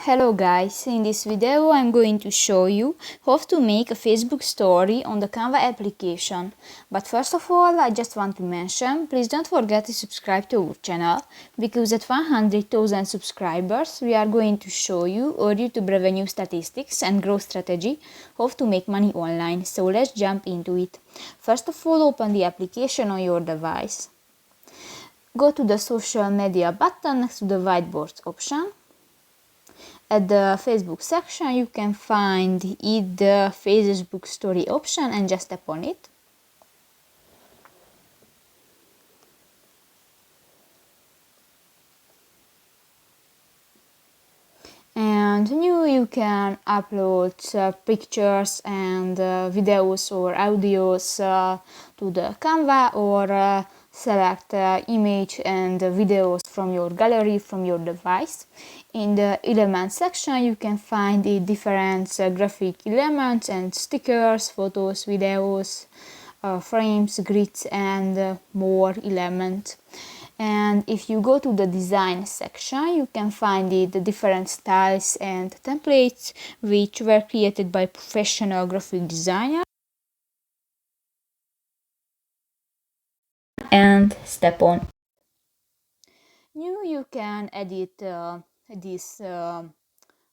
Hello guys, in this video I'm going to show you how to make a Facebook story on the Canva application. But first of all, I just want to mention, please don't forget to subscribe to our channel, because at 100,000 subscribers we are going to show you our YouTube revenue statistics and growth strategy, how to make money online. So let's jump into it. First of all, open the application on your device. Go to the social media button next to the whiteboard option. At the Facebook section you can find the Facebook story option and just tap on it. And new you can upload pictures and videos or audios to the Canva, or select image and videos from your gallery, from your device. In the elements section you can find the different graphic elements and stickers, photos, videos, frames, grids and more elements. And if you go to the design section you can find the different styles and templates which were created by professional graphic designers, and step on. New you can edit these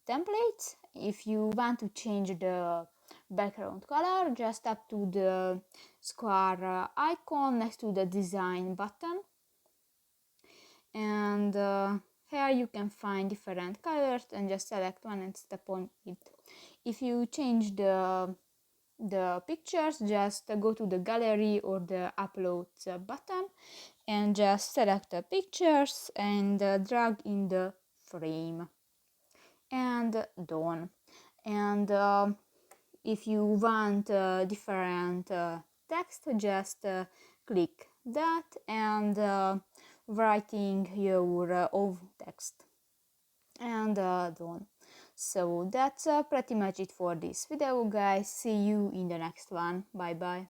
templates. If you want to change the background color, just tap to the square icon next to the design button, and here you can find different colors and just select one and step on it. If you change the pictures, just go to the gallery or the upload button and just select the pictures and drag in the frame and done. And if you want different text, just click that and writing your own text and done. So that's pretty much it for this video, guys. See you in the next one. Bye bye.